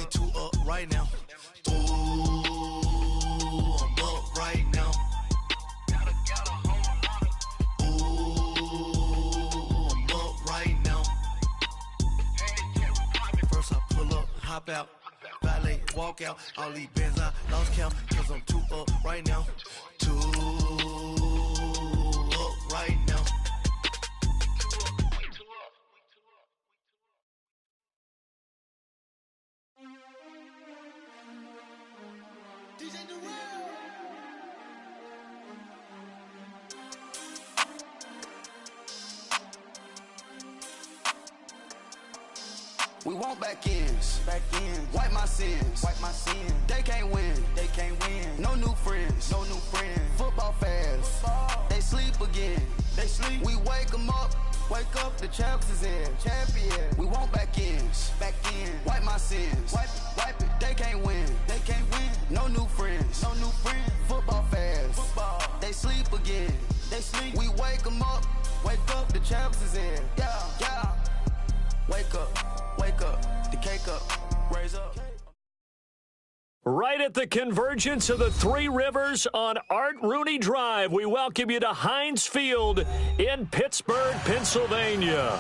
We two up right now. Ooh, I'm up right now. Ooh, I'm up right now. First I pull up, hop out, valet, walk out. All these bands I lost count, cause I'm two up right now. Two up right now. We want back ends, wipe my sins, They can't win, no new friends, Football fans, they sleep again, We wake them up, the champs is in, champion. We want back ends, wipe my sins, wipe it. They can't win, no new friends, Football fans, they sleep again, We wake them up, the champs is in, yeah. Wake up, the cake up, raise up. Right at the convergence of the Three Rivers on Art Rooney Drive, we welcome you to Heinz Field in Pittsburgh, Pennsylvania.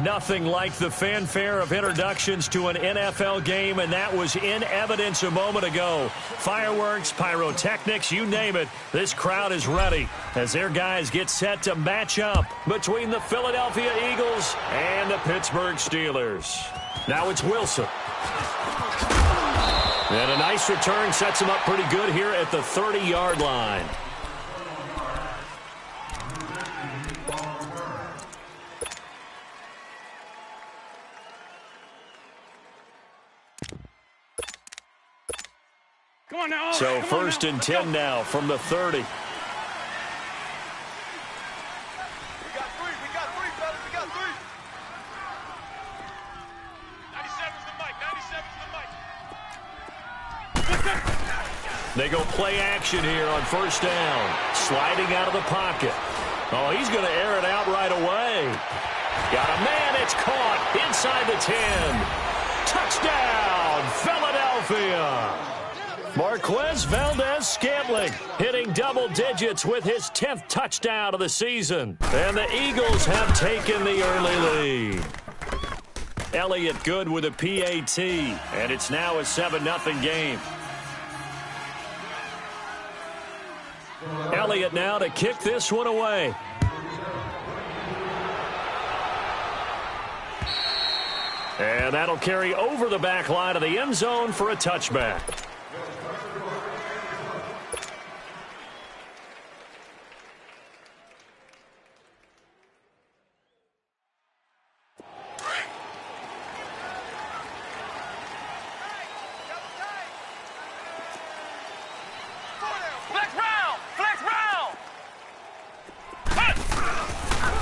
Nothing like the fanfare of introductions to an NFL game, and that was in evidence a moment ago. Fireworks, pyrotechnics, you name it, this crowd is ready as their guys get set to match up between the Philadelphia Eagles and the Pittsburgh Steelers. Now it's Wilson. And a nice return sets him up pretty good here at the 30-yard line. Come on now. So first and 10 now from the 30. We got three, fellas. We got three. 97's the mic. 97's the mic. They go play action here on first down. Sliding out of the pocket. Oh, he's going to air it out right away. Got a man. It's caught inside the 10. Touchdown, Philadelphia. Marquez Valdez-Scantling hitting double digits with his 10th touchdown of the season. And the Eagles have taken the early lead. Elliott good with a PAT, and it's now a 7-0 game. Elliott now to kick this one away. And that'll carry over the back line of the end zone for a touchback.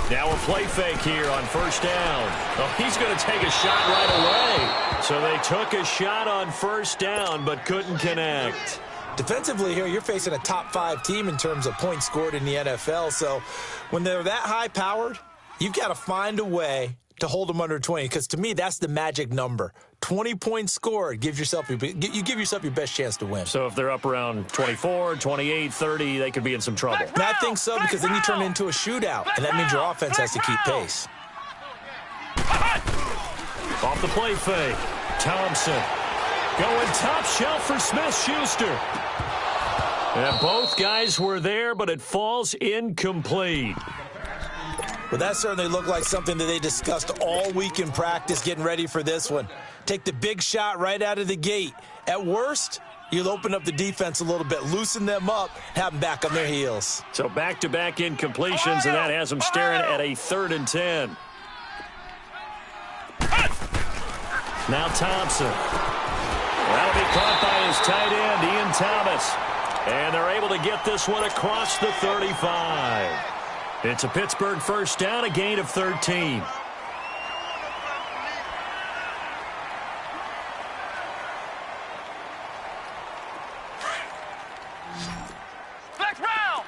Now a play fake here on first down. Oh, he's going to take a shot right away. So they took a shot on first down but couldn't connect. Defensively here, you're facing a top-5 team in terms of points scored in the NFL. So when they're that high-powered, you've got to find a way to hold them under 20, because to me, that's the magic number. 20 points scored, you give yourself your best chance to win. So if they're up around 24, 28, 30, they could be in some trouble. And I think so, because then you turn it into a shootout, and that means your offense has to keep pace. Off the play fake, Thompson going top shelf for Smith-Schuster. And both guys were there, but it falls incomplete. Well, that certainly looked like something that they discussed all week in practice getting ready for this one. Take the big shot right out of the gate. At worst, you'll open up the defense a little bit, loosen them up, have them back on their heels. So back-to-back incompletions, and that has them staring at a 3rd and 10. Now Thompson. That'll be caught by his tight end, Ian Thomas. And they're able to get this one across the 35. It's a Pittsburgh first down, a gain of 13. Flex round!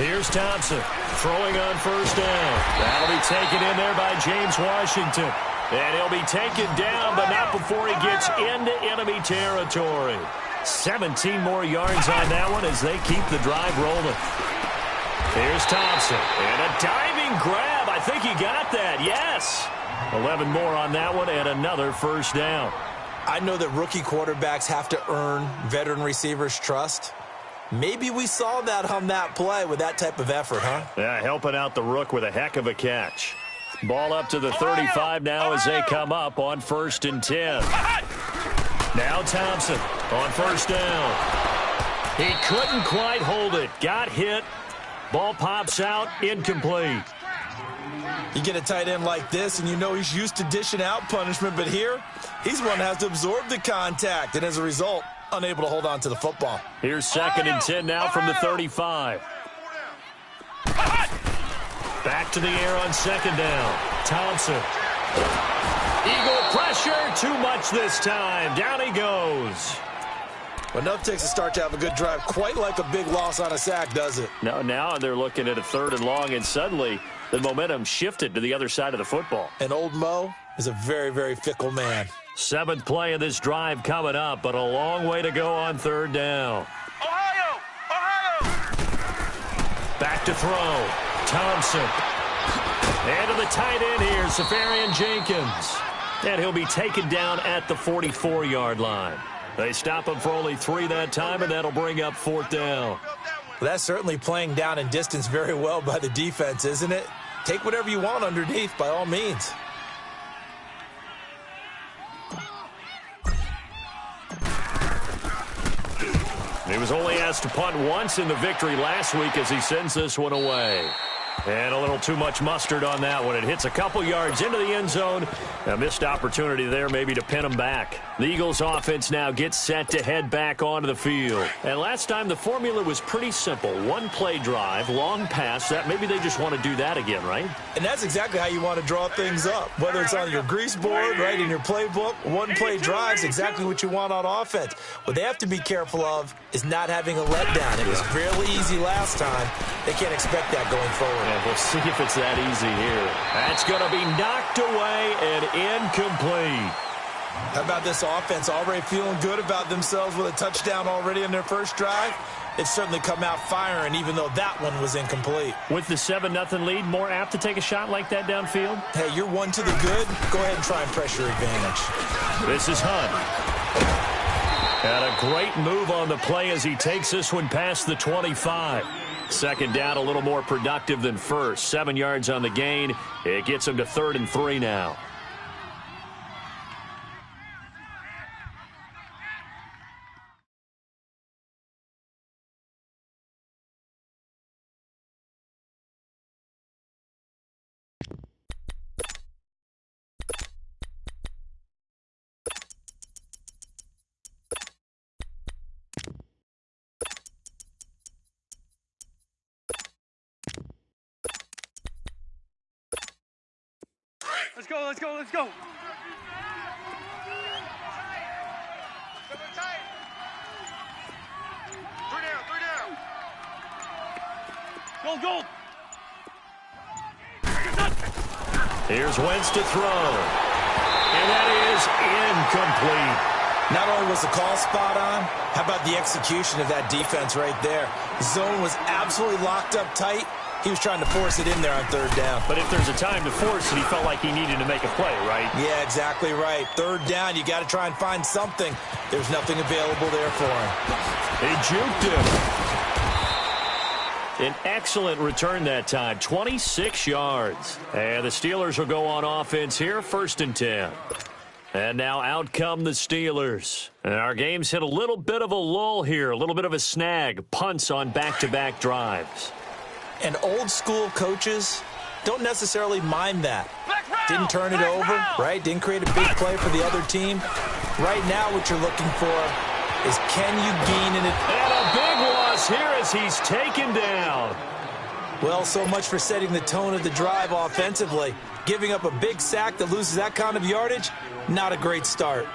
Here's Thompson throwing on first down. That'll be taken in there by James Washington. And he'll be taken down, but not before he gets into enemy territory. 17 more yards on that one as they keep the drive rolling. Here's Thompson. And a diving grab. I think he got that. Yes. 11 more on that one and another first down. I know that rookie quarterbacks have to earn veteran receivers' trust. Maybe we saw that on that play with that type of effort, huh? Yeah, helping out the rook with a heck of a catch. Ball up to the 35 now as they come up on 1st and 10. Now Thompson on first down. He couldn't quite hold it. Got hit. Ball pops out. Incomplete. You get a tight end like this, and you know he's used to dishing out punishment, but here, he's one that has to absorb the contact, and as a result, unable to hold on to the football. Here's 2nd and 10 now from the 35. Back to the air on 2nd down. Thompson. Eagle pressure, too much this time. Down he goes. Enough takes a start to have a good drive. Quite like a big loss on a sack, does it? No, now they're looking at a 3rd and long, and suddenly the momentum shifted to the other side of the football. And old Mo is a very, very fickle man. 7th play of this drive coming up, but a long way to go on 3rd down. Ohio! Back to throw. Thompson. And to the tight end here, Safarian Jenkins. And he'll be taken down at the 44-yard line. They stop him for only 3 that time, and that'll bring up 4th down. Well, that's certainly playing down in distance very well by the defense, isn't it? Take whatever you want underneath, by all means. He was only asked to punt once in the victory last week as he sends this one away. And a little too much mustard on that one. It hits a couple yards into the end zone. A missed opportunity there maybe to pin him back. The Eagles offense now gets set to head back onto the field. And last time the formula was pretty simple. 1 play drive, long pass. That maybe they just want to do that again, right? And that's exactly how you want to draw things up. Whether it's on your grease board, right, in your playbook, 1 play drives exactly what you want on offense. What they have to be careful of is not having a letdown. It was fairly easy last time. They can't expect that going forward. And we'll see if it's that easy here. That's going to be knocked away and incomplete. How about this offense already feeling good about themselves with a touchdown already in their first drive? They've certainly come out firing, even though that one was incomplete. With the 7-0 lead, more apt to take a shot like that downfield? Hey, you're 1 to the good. Go ahead and try and press your advantage. This is Hunt. And a great move on the play as he takes this one past the 25. 2nd down, a little more productive than first. 7 yards on the gain. It gets him to 3rd and 3 now. Let's go, let's go, let's go. Three down. Go. Here's Wentz to throw. And that is incomplete. Not only was the call spot on, how about the execution of that defense right there? The zone was absolutely locked up tight. He was trying to force it in there on 3rd down. But if there's a time to force it, he felt like he needed to make a play, right? Yeah, exactly right. 3rd down, you got to try and find something. There's nothing available there for him. He juked him. An excellent return that time, 26 yards. And the Steelers will go on offense here, 1st and 10. And now out come the Steelers. And our game's hit a little bit of a lull here, a little bit of a snag. Punts on back-to-back drives. And old school coaches don't necessarily mind that. Didn't turn it over, right? Didn't create a big play for the other team. Right now what you're looking for is can you gain an... And a big loss here as he's taken down. Well, so much for setting the tone of the drive offensively. Giving up a big sack that loses that kind of yardage, not a great start.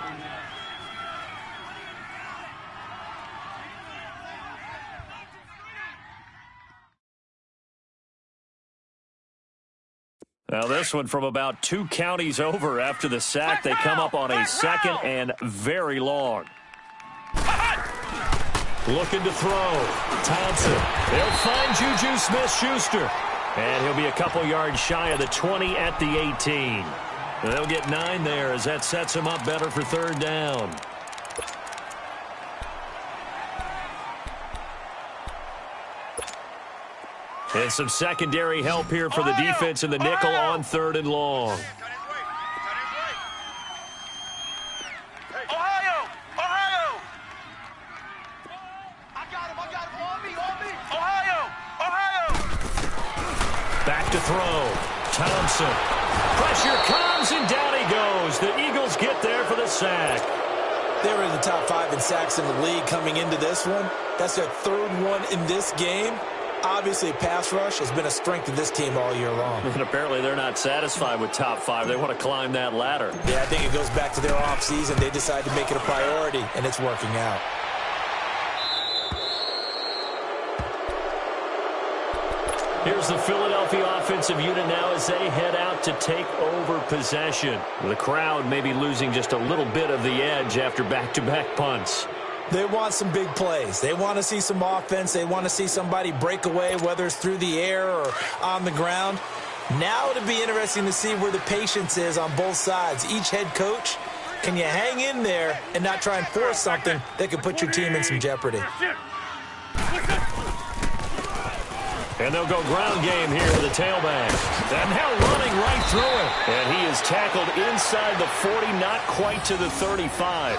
Now this one from about 2 counties over after the sack. They come up on a second and very long. Looking to throw. Thompson. They'll find Juju Smith-Schuster. And he'll be a couple yards shy of the 20 at the 18. They'll get 9 there as that sets him up better for third down. And some secondary help here for the defense in the nickel on third and long. Back to throw. Thompson. Pressure comes, and down he goes. The Eagles get there for the sack. They were in the top 5 in sacks in the league coming into this one. That's their third one in this game. Obviously, pass rush has been a strength of this team all year long. And apparently they're not satisfied with top 5. They want to climb that ladder. Yeah, I think it goes back to their offseason. They decided to make it a priority, and it's working out. Here's the Philadelphia offensive unit now as they head out to take over possession. The crowd may be losing just a little bit of the edge after back-to-back punts. They want some big plays. They want to see some offense. They want to see somebody break away, whether it's through the air or on the ground. Now it'll be interesting to see where the patience is on both sides. Each head coach, can you hang in there and not try and force something that could put your team in some jeopardy? And they'll go ground game here with the tailback. And now running right through it. And he is tackled inside the 40, not quite to the 35.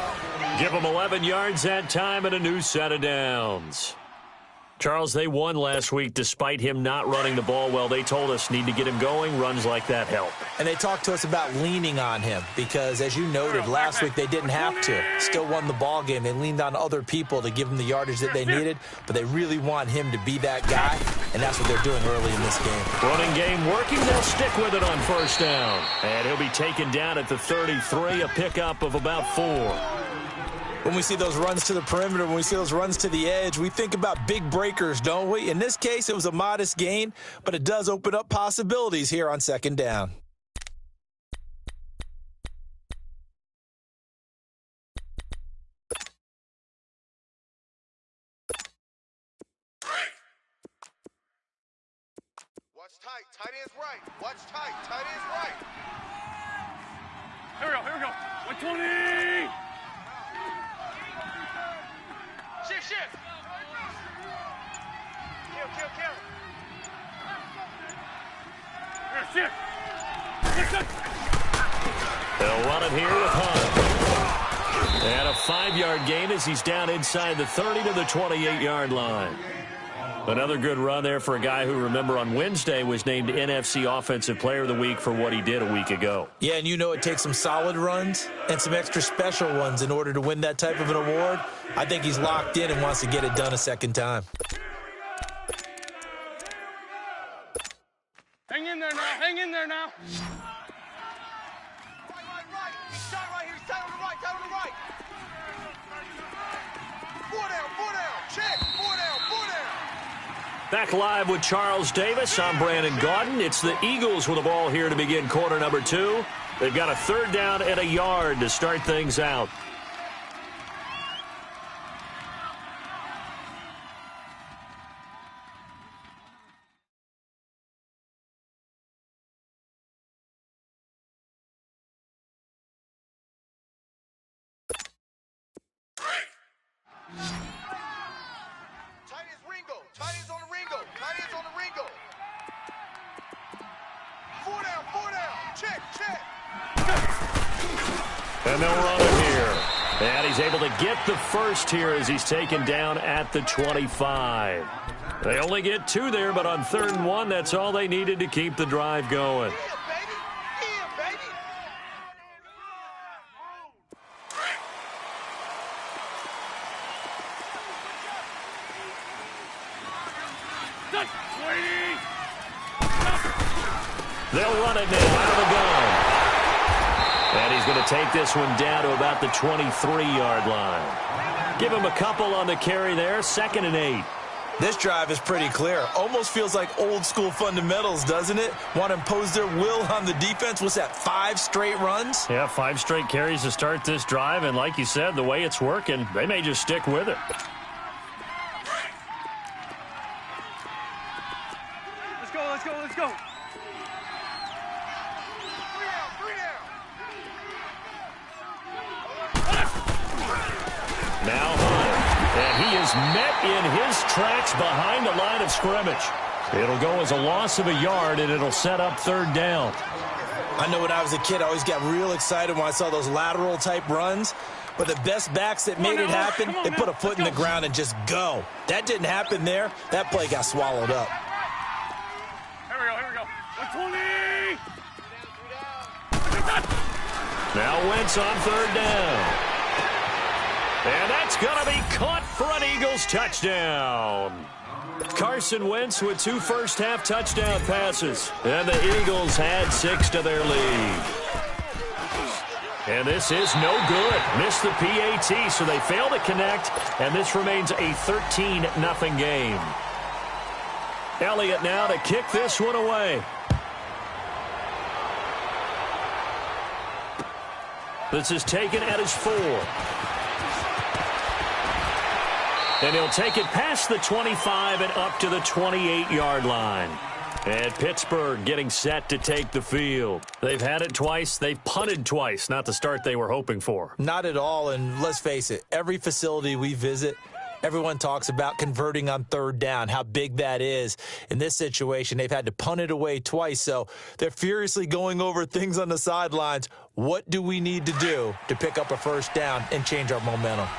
Give him 11 yards that time and a new set of downs. Charles, they won last week despite him not running the ball well. They told us need to get him going. Runs like that help. And they talked to us about leaning on him because, as you noted, last week they didn't have to. Still won the ball game. They leaned on other people to give them the yardage that they needed, but they really want him to be that guy, and that's what they're doing early in this game. Running game working. They'll stick with it on first down. And he'll be taken down at the 33, a pickup of about 4. When we see those runs to the perimeter, when we see those runs to the edge, we think about big breakers, don't we? In this case, it was a modest gain, but it does open up possibilities here on second down. Watch tight. Tight end's right. Watch tight. Tight end's right. Here we go. 120. Shift. Kill. Here, shift. They'll run it here with Hunt. And a 5-yard gain as he's down inside the 30 to the 28-yard line. Another good run there for a guy who, remember, on Wednesday was named NFC Offensive Player of the Week for what he did a week ago. Yeah, and you know it takes some solid runs and some extra special ones in order to win that type of an award. I think he's locked in and wants to get it done a second time. Hang in there now. Right. Shot right here. Tight on the right. 4 down. Check. 4 down. Back live with Charles Davis. I'm Brandon Gaudin. It's the Eagles with the ball here to begin quarter number 2. They've got a third down and a yard to start things out. Tight ends on the Ringo. 4 down. Check. And they'll run it here. And he's able to get the first here as he's taken down at the 25. They only get 2 there, but on 3rd and 1, that's all they needed to keep the drive going. Yeah, baby. They'll run it now out of the gun. And he's going to take this one down to about the 23-yard line. Give him a couple on the carry there, 2nd and 8. This drive is pretty clear. Almost feels like old school fundamentals, doesn't it? Want to impose their will on the defense. What's that, 5 straight runs? Yeah, 5 straight carries to start this drive, and like you said, the way it's working, they may just stick with it. Let's go, let's go, let's go. Now Hunt, and he is met in his tracks behind the line of scrimmage. It'll go as a loss of a yard, and it'll set up 3rd down. I know when I was a kid, I always got real excited when I saw those lateral-type runs. But the best backs that made it happen, they put a foot in the ground and just go. That didn't happen there. That play got swallowed up. Here we go, here we go. 120! Now Wentz on 3rd down. And that's going to be caught for an Eagles touchdown. Carson Wentz with 2 first-half touchdown passes. And the Eagles had 6 to their lead. And this is no good. Missed the PAT, so they fail to connect. And this remains a 13-0 game. Elliott now to kick this one away. This is taken at his 4. And he'll take it past the 25 and up to the 28-yard line. And Pittsburgh getting set to take the field. They've had it twice. They've punted twice. Not the start they were hoping for. Not at all, and let's face it, every facility we visit, everyone talks about converting on 3rd down, how big that is. In this situation, they've had to punt it away twice, so they're furiously going over things on the sidelines. What do we need to do to pick up a 1st down and change our momentum?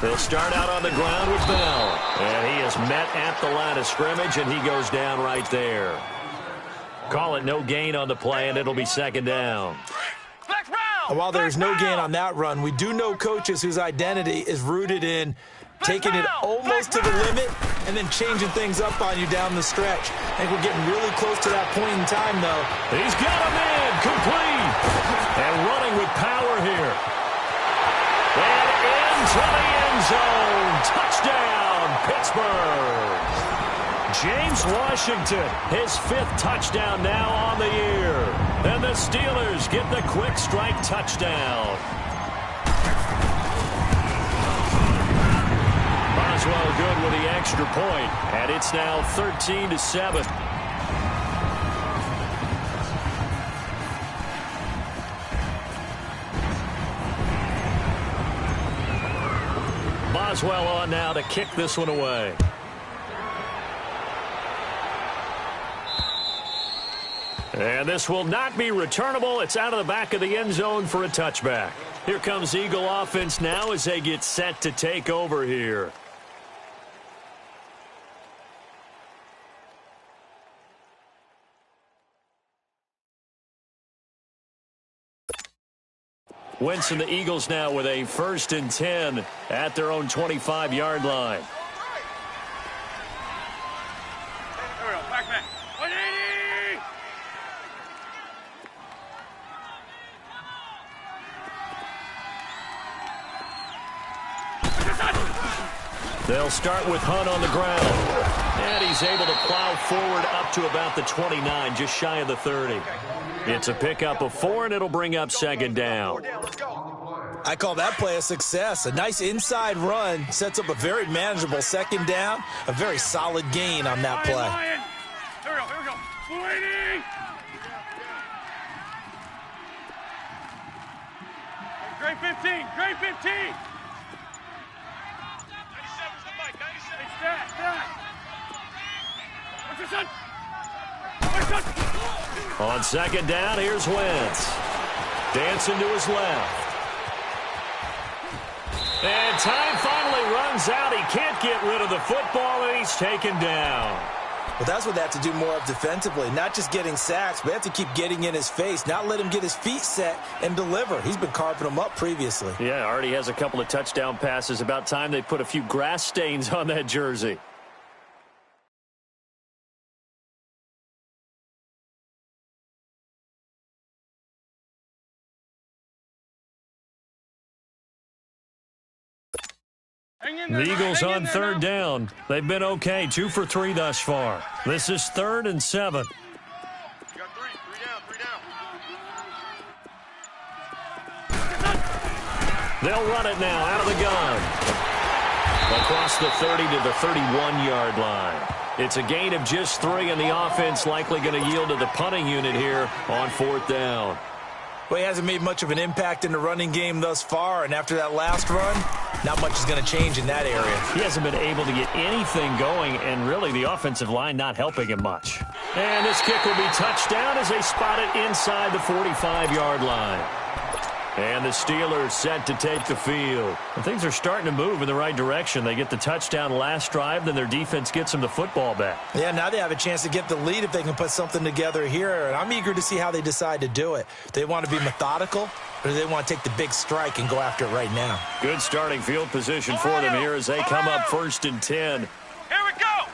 They'll start out on the ground with Bell. And he is met at the line of scrimmage, and he goes down right there. Call it no gain on the play, and it'll be 2nd down. While there's no gain on that run, we do know coaches whose identity is rooted in taking it almost to the limit and then changing things up on you down the stretch. I think we're getting really close to that point in time, though. He's got a man complete. And running with power here. And into the end zone. Touchdown, Pittsburgh. James Washington, his 5th touchdown now on the year. And the Steelers get the quick strike touchdown. Boswell good with the extra point, and it's now 13-7. Boswell on now to kick this one away. And this will not be returnable. It's out of the back of the end zone for a touchback. Here comes Eagle offense now as they get set to take over here. Wentz and the Eagles now with a 1st and 10 at their own 25-yard line. Here we go, back. 180! They'll start with Hunt on the ground. And he's able to plow forward up to about the 29, just shy of the 30. It's a pickup of 4, and it'll bring up 2nd down. I call that play a success. A nice inside run sets up a very manageable 2nd down, a very solid gain on that play. Here we go. 280! Great 15, great 15! 97's the mic, 97. Hey, stat. What's your son? On 2nd down, here's Wentz. Dancing to his left. And time finally runs out. He can't get rid of the football, and he's taken down. Well, that's what they have to do more of defensively, not just getting sacks, but they have to keep getting in his face, not let him get his feet set and deliver. He's been carving them up previously. Yeah, already has a couple of touchdown passes. About time they put a few grass stains on that jersey. The Eagles on third down. They've been okay, 2 for 3 thus far. This is 3rd and 7. You got three down. They'll run it now out of the gun. Across the 30 to the 31-yard line. It's a gain of just 3, and the offense likely going to yield to the punting unit here on 4th down. Well, he hasn't made much of an impact in the running game thus far, and after that last run, not much is going to change in that area. He hasn't been able to get anything going, and really the offensive line not helping him much. And this kick will be touchdown as they spot it inside the 45-yard line. And the Steelers set to take the field. And things are starting to move in the right direction. They get the touchdown last drive, then their defense gets them the football back. Yeah, now they have a chance to get the lead if they can put something together here. And I'm eager to see how they decide to do it. They want to be methodical, or do they want to take the big strike and go after it right now? Good starting field position for them here as they come up 1st and 10. Here we go.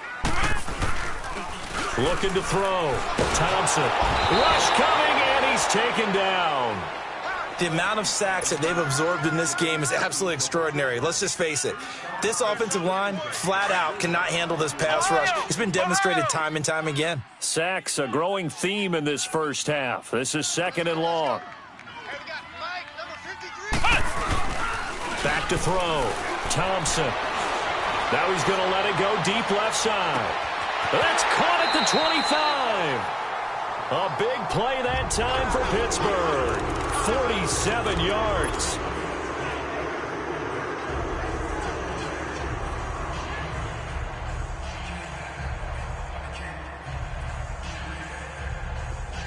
Looking to throw. Thompson. Rush coming, and he's taken down. The amount of sacks that they've absorbed in this game is absolutely extraordinary. Let's just face it. This offensive line, flat out, cannot handle this pass rush. It's been demonstrated time and time again. Sacks, a growing theme in this first half. This is 2nd and long. Back to throw. Thompson. Now he's going to let it go deep left side. That's caught at the 25. A big play that time for Pittsburgh. 47 yards.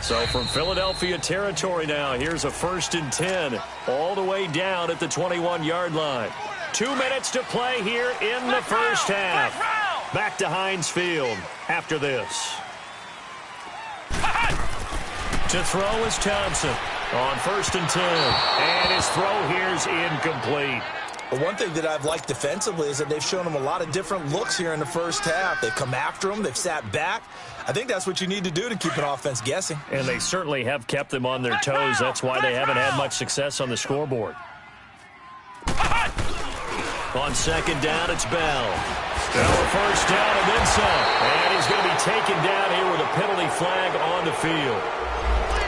So from Philadelphia territory now, here's a 1st and 10, all the way down at the 21-yard line. 2 minutes to play here in the first half. Back to Heinz Field after this. To throw is Thompson on 1st and 10. And his throw here's incomplete. Well, one thing that I've liked defensively is that they've shown them a lot of different looks here in the first half. They've come after them. They've sat back. I think that's what you need to do to keep an offense guessing. And they certainly have kept them on their toes. That's why they haven't had much success on the scoreboard. On 2nd down, it's Bell. Now a 1st down and then some. And he's going to be taken down here with a penalty flag on the field.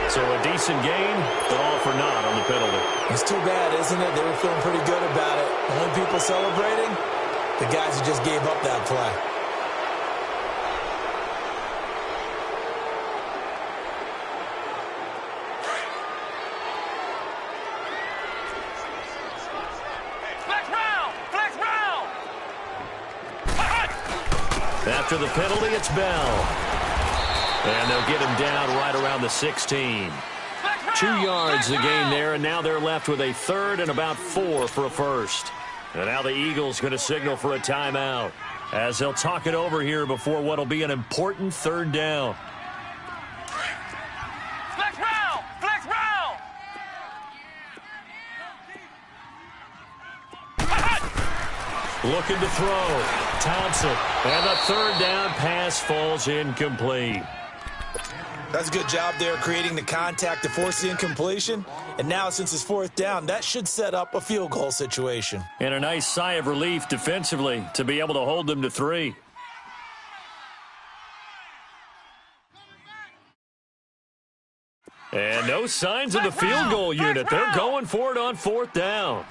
So a decent gain, but all for naught on the penalty. It's too bad, isn't it? They were feeling pretty good about it. The only people celebrating, the guys who just gave up that play. After the penalty, it's Bell. And they'll get him down right around the 16. 2 yards the gain there, and now they're left with a 3rd and about 4 for a first. And now the Eagles going to signal for a timeout as they'll talk it over here before what will be an important 3rd down. Flex round! Flex round! Looking to throw. Thompson. And the 3rd down pass falls incomplete. That's a good job there creating the contact to force the incompletion. And now since it's 4th down, that should set up a field goal situation. And a nice sigh of relief defensively to be able to hold them to 3. And no signs of the field goal unit. They're going for it on 4th down.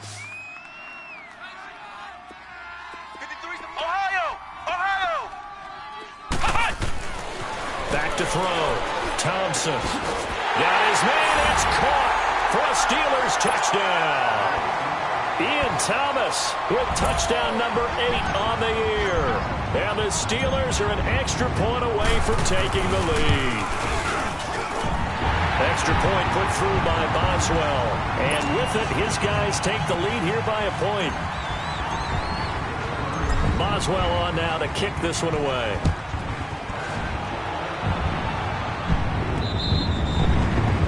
Back to throw. Thompson. Got his man. It's caught for a Steelers touchdown. Ian Thomas with touchdown number 8 on the year. And the Steelers are an extra point away from taking the lead. Extra point put through by Boswell. And with it, his guys take the lead here by a point. Boswell on now to kick this one away.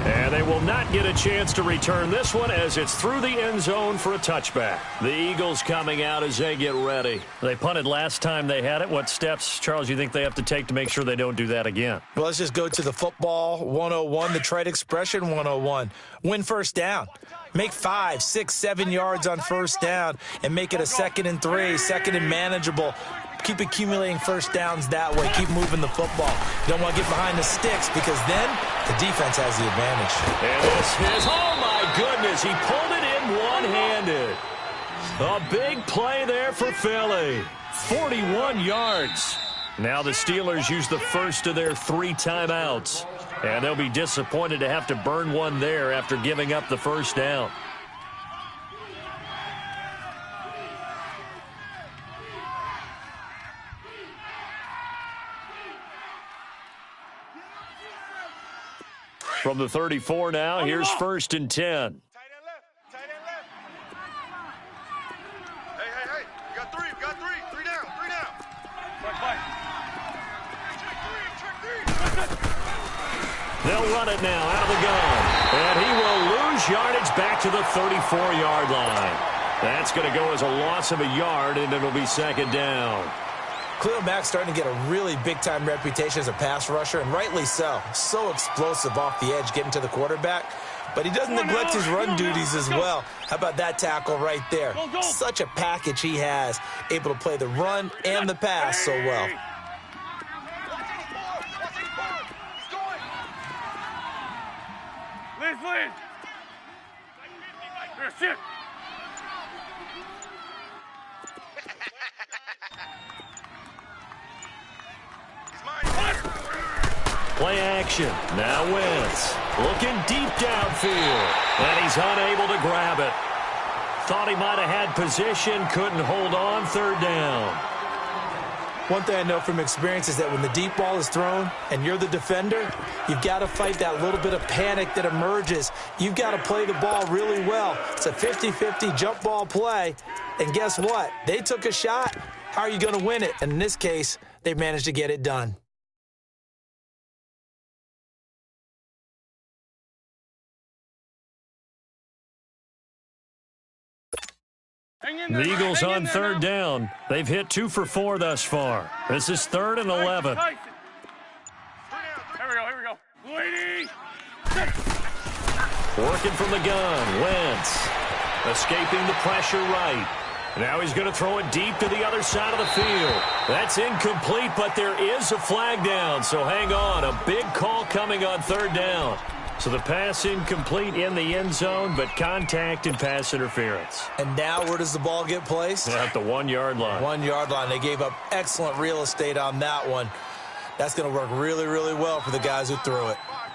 And they will not not get a chance to return this one as it's through the end zone for a touchback. The Eagles coming out as they get ready. They punted last time they had it. What steps, Charles, you think they have to take to make sure they don't do that again? Well, let's just go to the football 101, the trite expression 101. Win first down. Make 5, 6, 7 yards on first down and make it a 2nd and 3, 2nd and manageable. Keep accumulating first downs that way. Keep moving the football. You don't want to get behind the sticks because then the defense has the advantage. And this is, oh my goodness, he pulled it in one-handed. A big play there for Philly. 41 yards. Now the Steelers use the first of their 3 timeouts. And they'll be disappointed to have to burn one there after giving up the first down. From the 34 now, here's 1st and 10. Tight end left. Tight end left. Hey. We got 3. We got 3. 3 down. 3 down. Fight. Check 3. They'll run it now out of the gun. And he will lose yardage back to the 34-yard line. That's going to go as a loss of a yard, and it'll be 2nd down. Khalil Mack's starting to get a really big-time reputation as a pass rusher, and rightly so. So explosive off the edge getting to the quarterback. But he doesn't neglect his run duties as well. How about that tackle right there? Such a package he has, able to play the run and the pass so well. Liz. Here, sit. Play action. Now Wentz looking deep downfield. And he's unable to grab it. Thought he might have had position. Couldn't hold on. 3rd down. One thing I know from experience is that when the deep ball is thrown and you're the defender, you've got to fight that little bit of panic that emerges. You've got to play the ball really well. It's a 50-50 jump ball play. And guess what? They took a shot. How are you going to win it? And in this case, they managed to get it done. The Eagles on 3rd down. They've hit 2 for 4 thus far. This is 3rd and 11. Here we go. Lady. Working from the gun. Wentz escaping the pressure right. Now he's going to throw it deep to the other side of the field. That's incomplete, but there is a flag down, so hang on. A big call coming on 3rd down. So the pass incomplete in the end zone, but contact and pass interference. And now where does the ball get placed? At the 1-yard line. 1-yard line. They gave up excellent real estate on that one. That's going to work really, really well for the guys who threw it. 5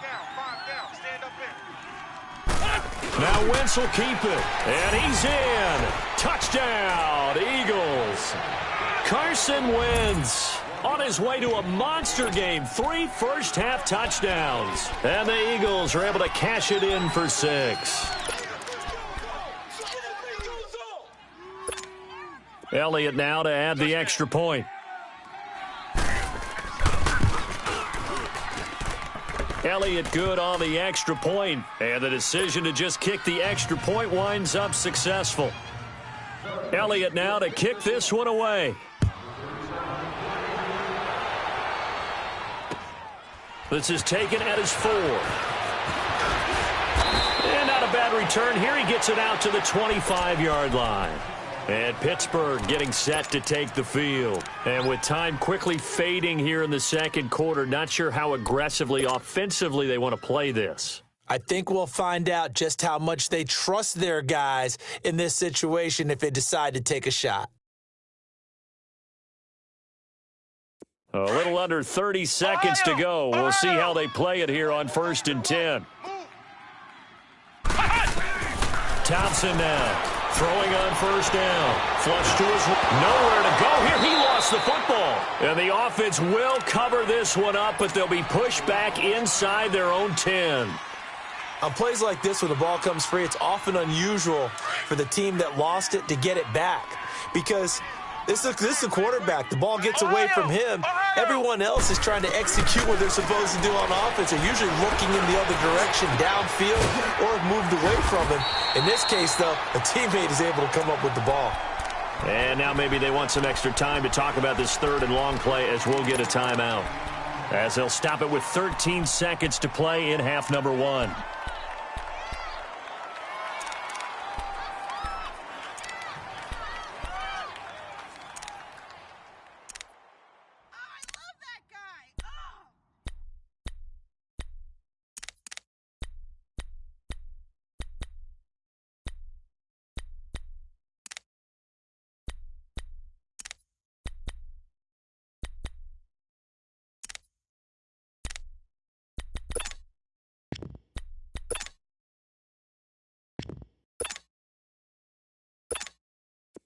down. Now Wentz will keep it. And he's in. Touchdown, Eagles. Carson Wentz on his way to a monster game. 3 first-half touchdowns. And the Eagles are able to cash it in for 6. Elliott now to add the extra point. Elliott good on the extra point, and the decision to just kick the extra point winds up successful. Elliott now to kick this one away. This is taken at his 4. And not a bad return here. He gets it out to the 25-yard line. And Pittsburgh getting set to take the field. And with time quickly fading here in the 2nd quarter, not sure how aggressively, offensively they want to play this. I think we'll find out just how much they trust their guys in this situation if they decide to take a shot. A little under 30 seconds to go. We'll see how they play it here on 1st and 10. Thompson now. Throwing on 1st down. Flush to his nowhere to go here. He lost the football. And the offense will cover this one up, but they'll be pushed back inside their own 10. On plays like this, when the ball comes free, it's often unusual for the team that lost it to get it back. Because This is a quarterback. The ball gets away from him. Everyone else is trying to execute what they're supposed to do on offense. They're usually looking in the other direction, downfield, or have moved away from him. In this case, though, a teammate is able to come up with the ball. And now maybe they want some extra time to talk about this third and long play as we'll get a timeout. As they'll stop it with 13 seconds to play in half number 1.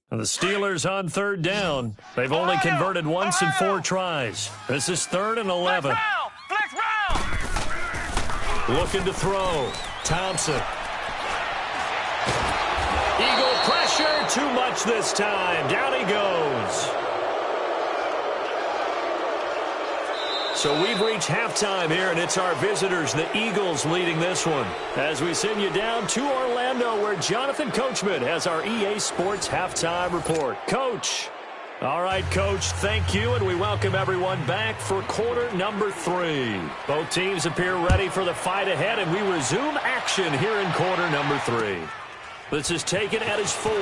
The Steelers on third down. They've only converted once in 4 tries. This is 3rd and 11. Flex round. Looking to throw. Thompson. Eagle pressure. Too much this time. Down he goes. So we've reached halftime here, and it's our visitors, the Eagles, leading this one. As we send you down to Orlando, where Jonathan Coachman has our EA Sports Halftime Report. Coach. All right, Coach, thank you, and we welcome everyone back for quarter number 3. Both teams appear ready for the fight ahead, and we resume action here in quarter number 3. This is taken at his 4.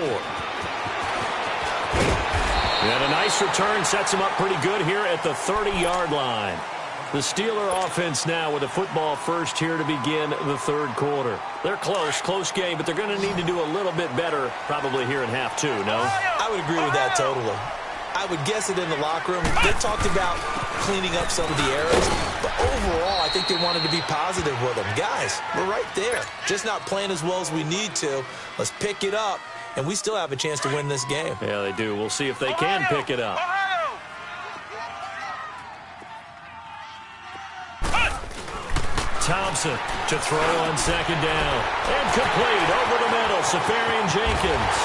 And a nice return sets him up pretty good here at the 30-yard line. The Steeler offense now with a football first here to begin the third quarter. They're close game, but they're going to need to do a little bit better probably here in half 2, no? I would agree with that totally. I would guess it in the locker room. They talked about cleaning up some of the errors, but overall, I think they wanted to be positive with them. Guys, we're right there. Just not playing as well as we need to. Let's pick it up. And we still have a chance to win this game. Yeah, they do. We'll see if they can pick it up. Thompson to throw on second down. And complete over the middle. Safarian Jenkins.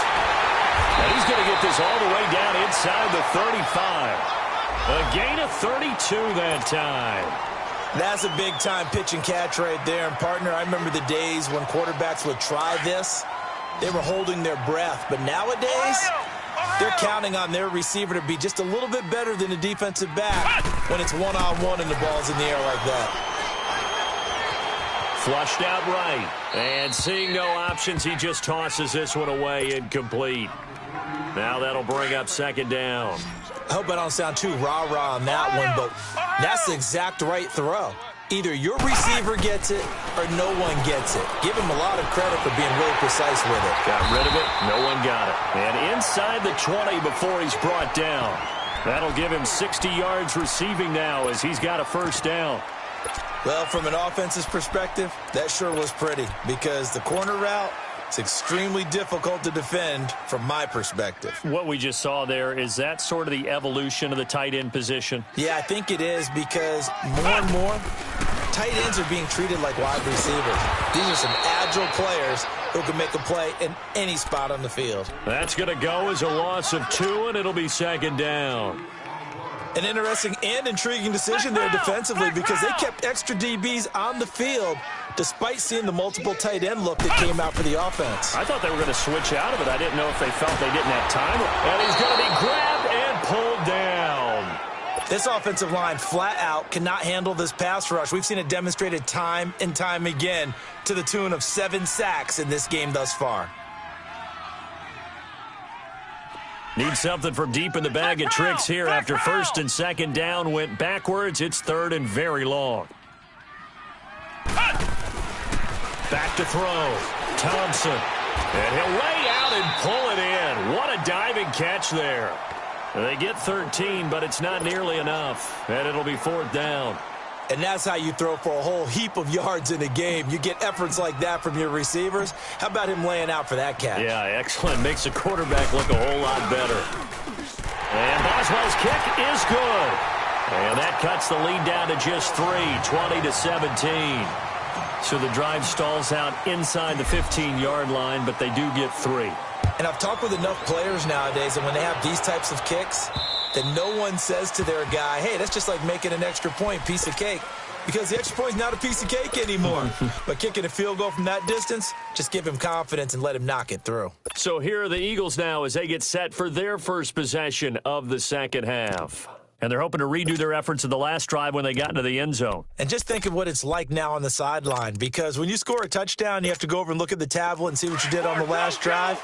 And he's going to get this all the way down inside the 35. A gain of 32 that time. That's a big-time pitch and catch right there. And, partner, I remember the days when quarterbacks would try this. They were holding their breath. But nowadays, they're counting on their receiver to be just a little bit better than the defensive back when it's one-on-one and the ball's in the air like that. Flushed out right. And seeing no options, he just tosses this one away, incomplete. Now that'll bring up second down. I hope I don't sound too rah-rah on that one, but that's the exact right throw. Either your receiver gets it or no one gets it. Give him a lot of credit for being really precise with it. Got rid of it. No one got it. And inside the 20 before he's brought down. That'll give him 60 yards receiving now as he's got a first down. Well, from an offense's perspective, that sure was pretty because the corner route, it's extremely difficult to defend from my perspective. What we just saw there, is that sort of the evolution of the tight end position? Yeah, I think it is because more and more, tight ends are being treated like wide receivers. These are some agile players who can make a play in any spot on the field. That's going to go as a loss of 2, and it'll be second down. An interesting and intriguing decision there defensively because they kept extra DBs on the field despite seeing the multiple tight end look that came out for the offense. I thought they were going to switch out of it. I didn't know if they felt they didn't have time. And he's going to be grabbed and pulled down. This offensive line flat out cannot handle this pass rush. We've seen it demonstrated time and time again to the tune of 7 sacks in this game thus far. Need something from deep in the bag of tricks here after first and second down went backwards. It's third and very long. Back to throw. Thompson. And he'll lay out and pull it in. What a diving catch there. They get 13, but it's not nearly enough. And it'll be fourth down. And that's how you throw for a whole heap of yards in a game. You get efforts like that from your receivers. How about him laying out for that catch? Yeah, excellent. Makes the quarterback look a whole lot better. And Boswell's kick is good. And that cuts the lead down to just 3, 20-17. So the drive stalls out inside the 15-yard line, but they do get 3. And I've talked with enough players nowadays, and when they have these types of kicks, that no one says to their guy, hey, that's just like making an extra point, piece of cake. Because the extra point is not a piece of cake anymore. But kicking a field goal from that distance, just give him confidence and let him knock it through. So here are the Eagles now as they get set for their first possession of the second half. And they're hoping to redo their efforts in the last drive when they got into the end zone. And just think of what it's like now on the sideline. Because when you score a touchdown, you have to go over and look at the tablet and see what you did on the last drive.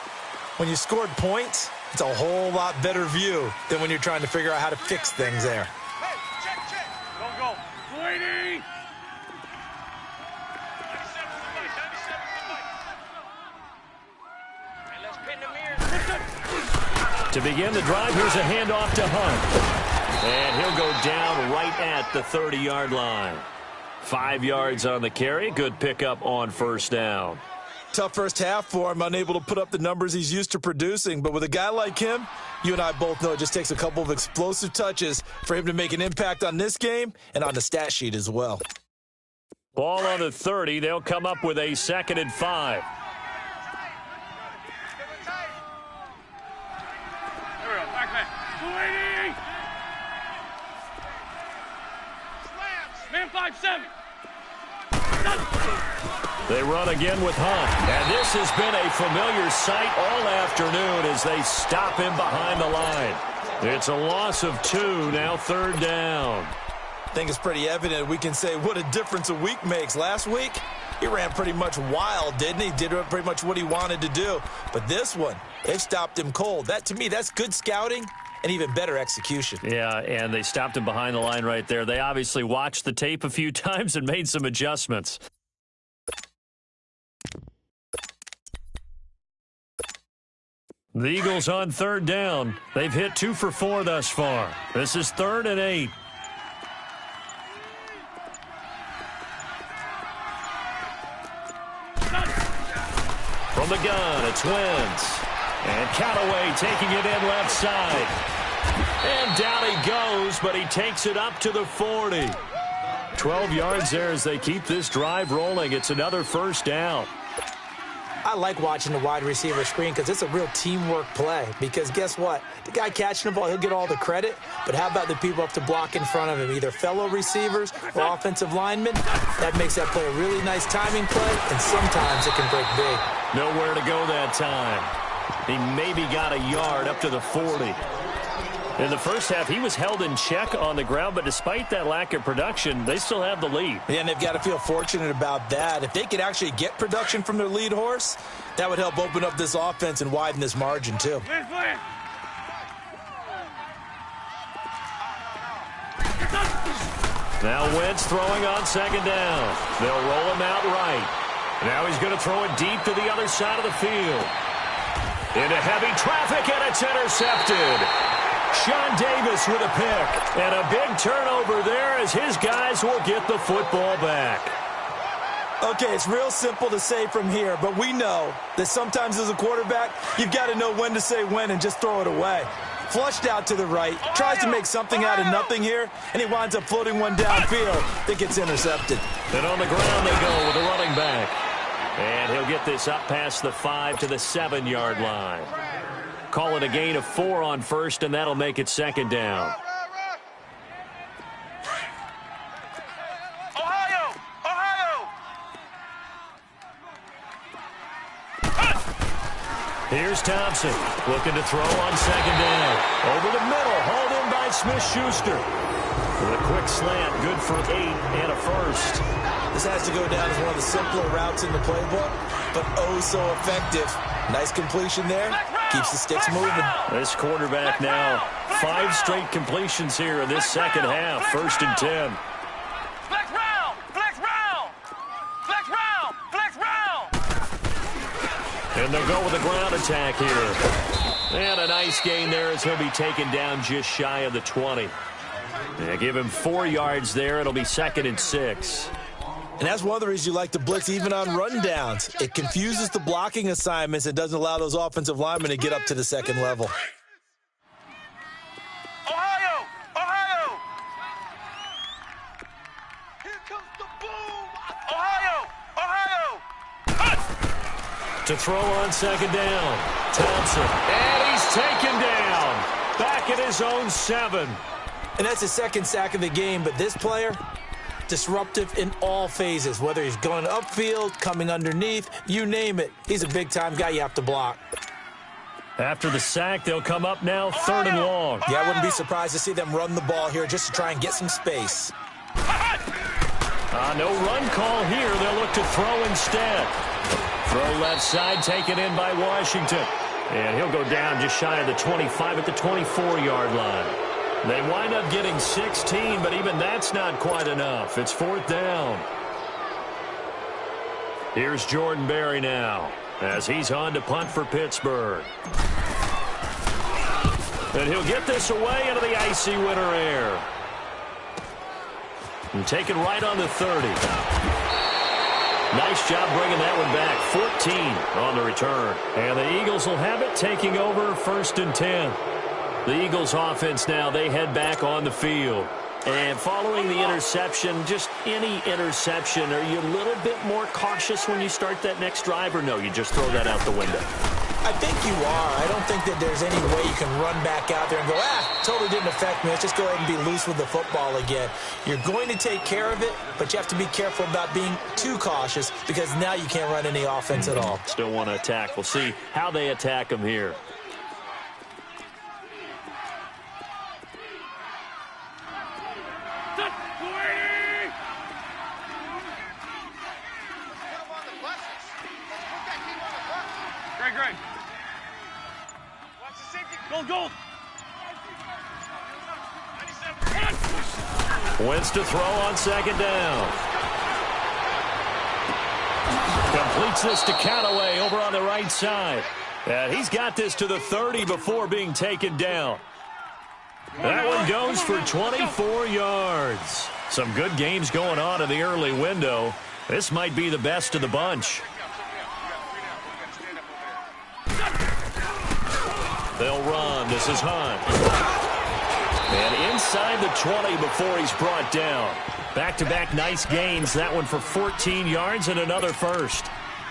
When you scored points, it's a whole lot better view than when you're trying to figure out how to fix things there. Hey, check. Don't go. Waiting. 97 Hey, let's pin the mirror. To begin the drive, here's a handoff to Hunt. And he'll go down right at the 30-yard line. 5 yards on the carry. Good pickup on first down. Tough first half for him, unable to put up the numbers he's used to producing. But with a guy like him, you and I both know it just takes a couple of explosive touches for him to make an impact on this game and on the stat sheet as well. Ball on the 30. They'll come up with a 2nd and 5. Here we go. Back man. 280. Man 5-7. They run again with Hunt. And this has been a familiar sight all afternoon as they stop him behind the line. It's a loss of 2, now 3rd down. I think it's pretty evident we can say what a difference a week makes. Last week, he ran pretty much wild, didn't he? Did pretty much what he wanted to do. But this one, they've stopped him cold. That, to me, that's good scouting and even better execution. Yeah, and they stopped him behind the line right there. They obviously watched the tape a few times and made some adjustments. The Eagles on 3rd down. They've hit 2 for 4 thus far. This is 3rd and 8. From the gun, it's Wentz. And Callaway taking it in left side. And down he goes, but he takes it up to the 40. 12 yards there as they keep this drive rolling. It's another first down. I like watching the wide receiver screen because it's a real teamwork play. Because guess what? The guy catching the ball, he'll get all the credit. But how about the people up to block in front of him, either fellow receivers or offensive linemen? That makes that play a really nice timing play, and sometimes it can break big. Nowhere to go that time. He maybe got a yard up to the 40. In the first half, he was held in check on the ground, but despite that lack of production, they still have the lead. Yeah, and they've got to feel fortunate about that. If they could actually get production from their lead horse, that would help open up this offense and widen this margin, too. Now Wentz throwing on 2nd down. They'll roll him out right. Now he's going to throw it deep to the other side of the field. Into heavy traffic, and it's intercepted. Sean Davis with a pick, and a big turnover there as his guys will get the football back. Okay, it's real simple to say from here, but we know that sometimes as a quarterback, you've got to know when to say when and just throw it away. Flushed out to the right, tries to make something out of nothing here, and he winds up floating one downfield that gets intercepted. And on the ground they go with a running back. And he'll get this up past the 5 to the 7-yard line. Call it a gain of 4 on first, and that'll make it 2nd down. Here's Thompson looking to throw on 2nd down. Over the middle, hauled in by Smith-Schuster. With a quick slant, good for 8 and a first. This has to go down as one of the simpler routes in the playbook, but oh so effective. Nice completion there. Keeps the sticks moving. This quarterback now, 5 straight completions here in this second half. 1st and 10. Flex round! Flex round! Flex round! Flex round! And they'll go with a ground attack here. And a nice gain there as he'll be taken down just shy of the 20. Yeah, give him 4 yards there. It'll be 2nd and 6. And that's one of the reasons you like to blitz even on rundowns. It confuses the blocking assignments and doesn't allow those offensive linemen to get up to the 2nd level. Ohio! Ohio! Here comes the boom! Ohio! Ohio! To throw on second down. Thompson. And he's taken down. Back at his own 7. And that's his second sack of the game, but this player, disruptive in all phases, whether he's going upfield, coming underneath, you name it. He's a big-time guy you have to block. After the sack, they'll come up now 3rd and long. Yeah, I wouldn't be surprised to see them run the ball here just to try and get some space. No run call here. They'll look to throw instead. Throw left side, taken in by Washington. And he'll go down just shy of the 25 at the 24-yard line. They wind up getting 16, but even that's not quite enough. It's 4th down. Here's Jordan Berry now as he's on to punt for Pittsburgh. And he'll get this away into the icy winter air. And take it right on the 30. Nice job bringing that one back. 14 on the return. And the Eagles will have it, taking over 1st and 10. The Eagles offense now, they head back on the field. And following the interception, just any interception, are you a little bit more cautious when you start that next drive, or no, you just throw that out the window? I think you are. I don't think that there's any way you can run back out there and go, totally didn't affect me. Let's just go ahead and be loose with the football again. You're going to take care of it, but you have to be careful about being too cautious because now you can't run any offense at all. Still want to attack. We'll see how they attack them here. Greg. Watch the safety. Gold. Wentz to throw on second down. Completes this to Callaway over on the right side. And he's got this to the 30 before being taken down. That one goes for 24 yards. Some good games going on in the early window. This might be the best of the bunch. They'll run. This is Hunt. And inside the 20 before he's brought down. Back-to-back nice gains. That one for 14 yards and another first.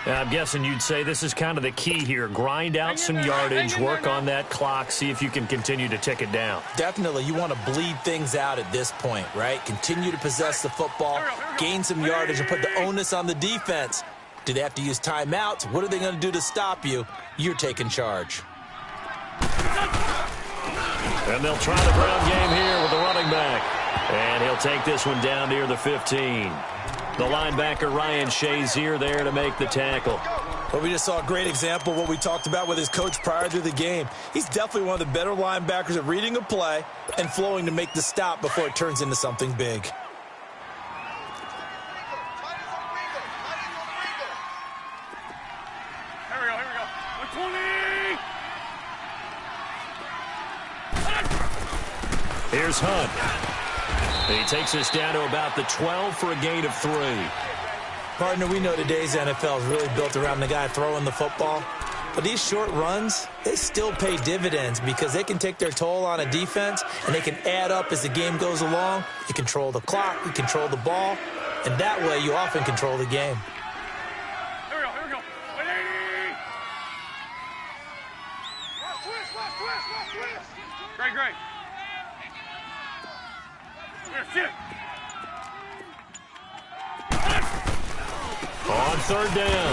And I'm guessing you'd say this is kind of the key here. Grind out some yardage, work on that clock, see if you can continue to tick it down. Definitely. You want to bleed things out at this point, right? Continue to possess the football, gain some yardage, and put the onus on the defense. Do they have to use timeouts? What are they going to do to stop you? You're taking charge. And they'll try the ground game here with the running back. And he'll take this one down near the 15. The linebacker, Ryan Shazier, there to make the tackle. Well, we just saw a great example of what we talked about with his coach prior to the game. He's definitely one of the better linebackers at reading a play and flowing to make the stop before it turns into something big. Here we go. 120! Here's Hunt. He takes us down to about the 12 for a gain of 3. Partner, we know today's NFL is really built around the guy throwing the football. But these short runs, they still pay dividends because they can take their toll on a defense and they can add up as the game goes along. You control the clock, you control the ball, and that way you often control the game. Here we go. 180! Twist! Greg. Here, On 3rd down,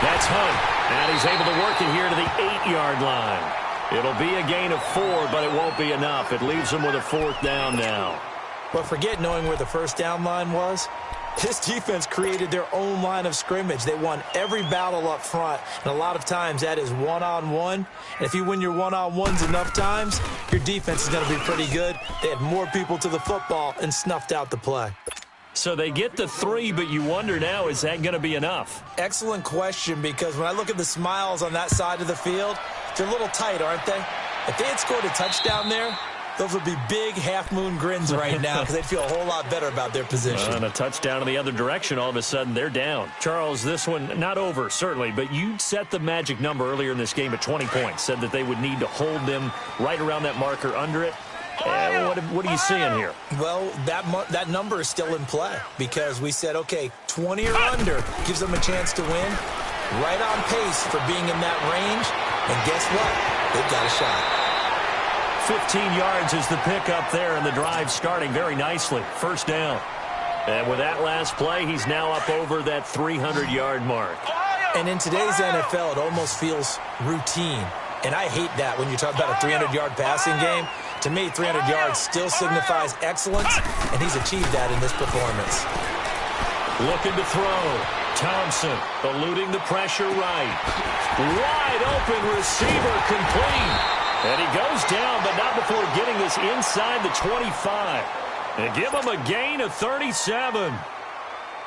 that's Hunt. And he's able to work it here to the 8-yard line. It'll be a gain of 4, but it won't be enough. It leaves him with a 4th down now. But forget knowing where the first down line was. This defense created their own line of scrimmage. They won every battle up front, and a lot of times that is one-on-one. And if you win your one-on-ones enough times, your defense is going to be pretty good. They had more people to the football and snuffed out the play. So they get the 3, but you wonder now, is that going to be enough? Excellent question, because when I look at the smiles on that side of the field, they're a little tight, aren't they? If they had scored a touchdown there, those would be big half-moon grins right now because they'd feel a whole lot better about their position. And a touchdown in the other direction, all of a sudden they're down. Charles, this one not over, certainly, but you set the magic number earlier in this game at 20 points, said that they would need to hold them right around that marker under it. What are you seeing here? Well, that number is still in play because we said, okay, 20 or under gives them a chance to win. right on pace for being in that range. And guess what? They've got a shot. 15 yards is the pickup there, and the drive starting very nicely. First down. And with that last play, he's now up over that 300-yard mark. And in today's NFL, it almost feels routine. And I hate that when you talk about a 300-yard passing game. To me, 300 yards still signifies excellence, and he's achieved that in this performance. Looking to throw. Thompson eluding the pressure right. Wide open receiver complete. And he goes down, but not before getting this inside the 25. And give him a gain of 37.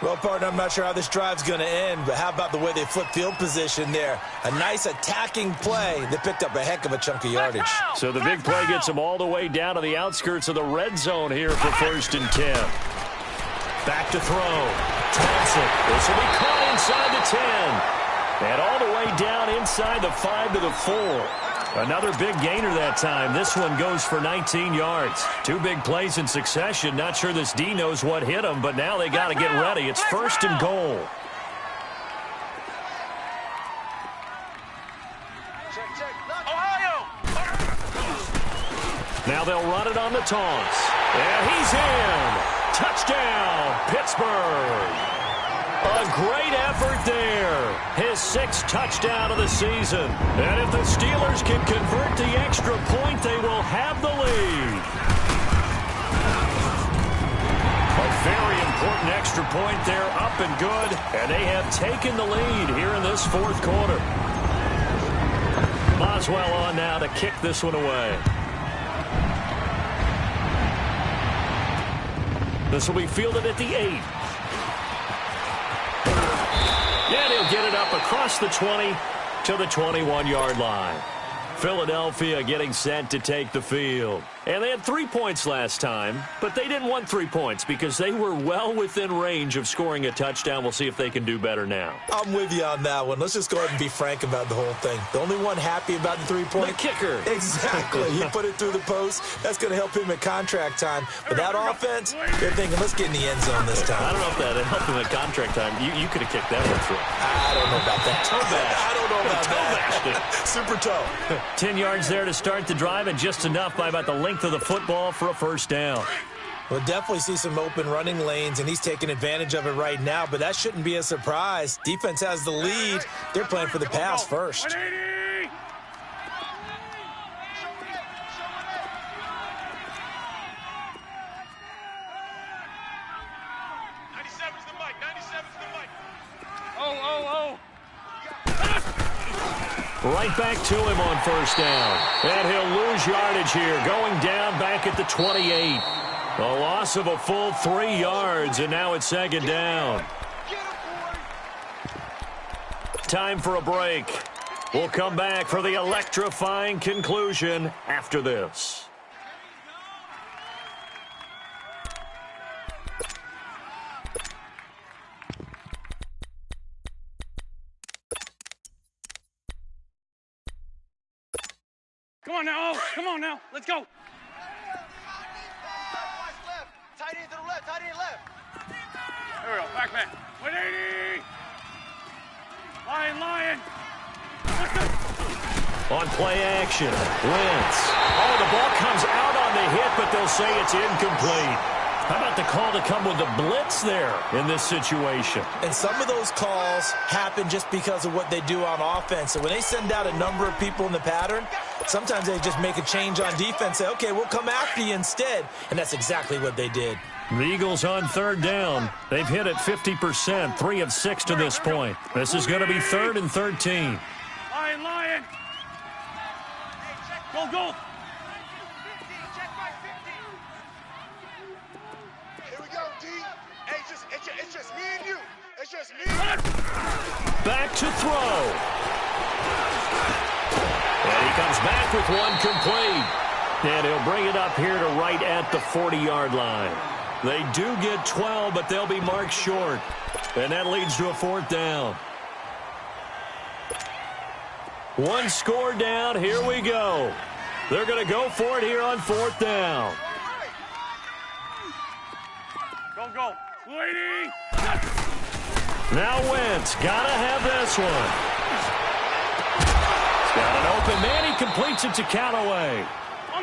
Well, partner, I'm not sure how this drive's going to end, but how about the way they flip field position there? A nice attacking play. They picked up a heck of a chunk of yardage. So the big play gets them all the way down to the outskirts of the red zone here for 1st and 10. Back to throw. Thompson. This will be caught inside the 10. And all the way down inside the 5 to the 4. Another big gainer that time. This one goes for 19 yards. 2 big plays in succession. Not sure this D knows what hit him, but now they got to get ready. It's 1st and goal. Ohio! Now they'll run it on the taunts. And he's in. Touchdown, Pittsburgh. A great effort there. His 6th touchdown of the season. And if the Steelers can convert the extra point, they will have the lead. A very important extra point there, up and good. And they have taken the lead here in this 4th quarter. Boswell on now to kick this one away. This will be fielded at the 8. And he'll get it up across the 20 to the 21-yard line. Philadelphia getting set to take the field. And they had 3 points last time, but they didn't want 3 points because they were well within range of scoring a touchdown. We'll see if they can do better now. I'm with you on that one. Let's just go ahead and be frank about the whole thing. The only one happy about the 3-point. The kicker. Exactly. He put it through the post. That's going to help him at contract time. But that offense, they're thinking, let's get in the end zone this time. I don't know if that helped him at contract time. You could have kicked that one through. I don't know about that. Toe bash. I don't know about that. Super toe. 10 yards there to start the drive, and just enough by about the length of the football for a 1st down. We'll definitely see some open running lanes, and he's taking advantage of it right now, but that shouldn't be a surprise. Defense has the lead. They're playing for the pass first. 180! Right back to him on 1st down. And he'll lose yardage here, going down back at the 28. A loss of a full 3 yards, and now it's 2nd down. Time for a break. We'll come back for the electrifying conclusion after this. Come on now, let's go. Tight end to the left, tight end left. There we go, back man. 180! Lion! On play action, Wentz. Oh, the ball comes out on the hit, but they'll say it's incomplete. How about the call to come with the blitz there in this situation? And some of those calls happen just because of what they do on offense. So when they send out a number of people in the pattern, sometimes they just make a change on defense, say, okay, we'll come after you instead. And that's exactly what they did. The Eagles on 3rd down. They've hit it 50%, 3 of 6 to this point. This is going to be 3rd and 13. Lion! Go! Here we go, D. Hey, it's just me and you. It's just me. Back to throw. And he comes back with one complete. And he'll bring it up here to right at the 40-yard line. They do get 12, but they'll be marked short. And that leads to a 4th down. One score down. Here we go. They're going to go for it here on 4th down. Go. 180! Now Wentz, gotta have this one. He's got an open man. He completes it to Callaway.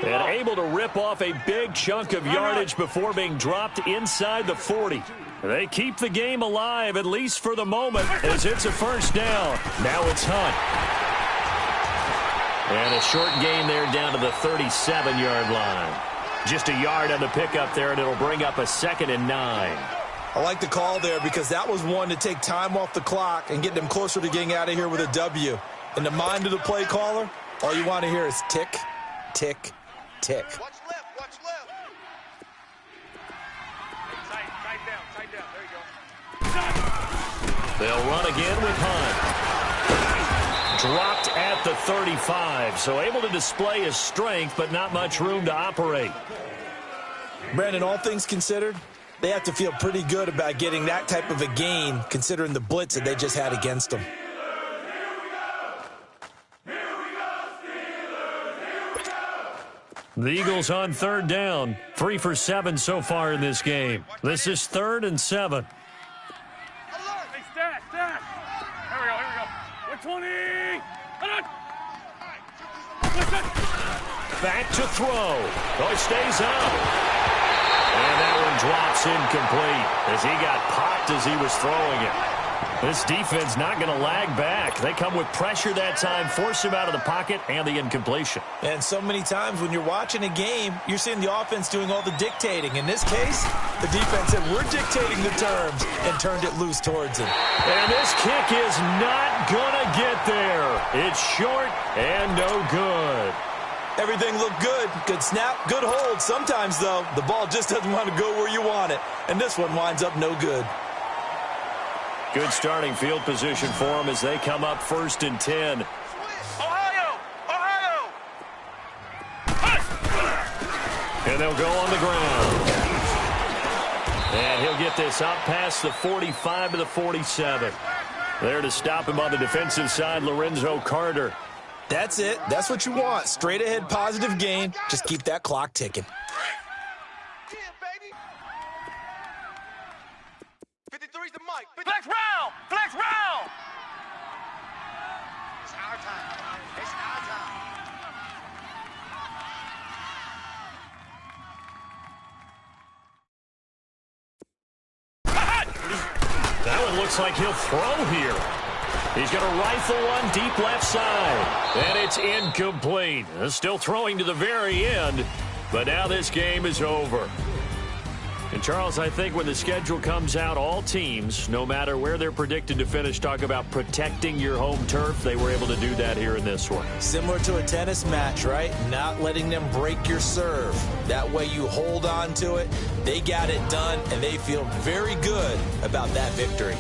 And able to rip off a big chunk of yardage before being dropped inside the 40. They keep the game alive, at least for the moment, as it's a first down. Now it's Hunt. And a short gain there down to the 37-yard line. Just a yard on the pickup there, and it'll bring up a 2nd and 9. I like the call there because that was one to take time off the clock and get them closer to getting out of here with a W. In the mind of the play caller, all you want to hear is tick, tick, tick. Watch left, watch left. Tight down, there you go. They'll run again with Hunt. Dropped at the 35, so able to display his strength, but not much room to operate. Brandon, all things considered, they have to feel pretty good about getting that type of a gain, considering the blitz that they just had against them. The Eagles on 3rd down, 3 for 7 so far in this game. This is 3rd and 7. Hey, stat. Here we go. 120. Back to throw. Oh, he stays out. And that one drops incomplete as he got popped as he was throwing it. This defense not going to lag back. They come with pressure that time, force him out of the pocket, and the incompletion. And so many times when you're watching a game, you're seeing the offense doing all the dictating. In this case, the defense said, we're dictating the terms, and turned it loose towards him. And this kick is not going to get there. It's short and no good. Everything looked good. Good snap, good hold. Sometimes, though, the ball just doesn't want to go where you want it. And this one winds up no good. Good starting field position for them as they come up 1st and 10. Ohio! And they'll go on the ground. And he'll get this out past the 45 to the 47. There to stop him on the defensive side, Lorenzo Carter. That's it. That's what you want. Straight ahead positive gain. Just keep that clock ticking. Yeah, baby. 53's the mic. Flex round! Flex round! It's our time. It's our time. That one looks like he'll throw here. He's going to rifle one deep left side. And it's incomplete. Still throwing to the very end. But now this game is over. And, Charles, I think when the schedule comes out, all teams, no matter where they're predicted to finish, talk about protecting your home turf. They were able to do that here in this one. Similar to a tennis match, right? Not letting them break your serve. That way you hold on to it. They got it done, and they feel very good about that victory.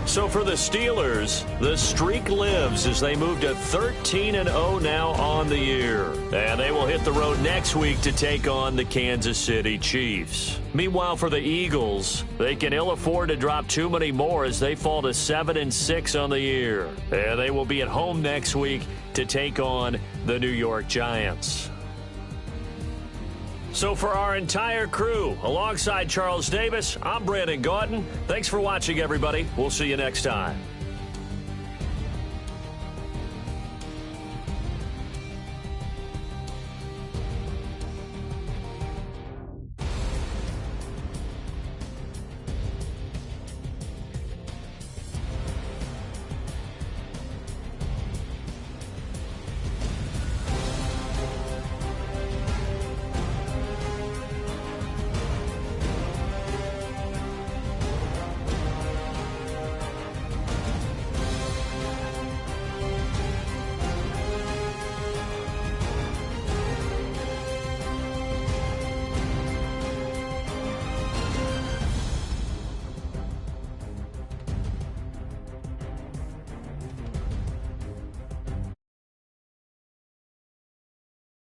So for the Steelers, the streak lives as they move to 13-0 now on the year. And they will hit the road next week to take on the Kansas City Chiefs. Meanwhile, for the Eagles, they can ill afford to drop too many more as they fall to 7-6 on the year. And they will be at home next week to take on the New York Giants. So for our entire crew, alongside Charles Davis, I'm Brandon Gaudin. Thanks for watching, everybody. We'll see you next time.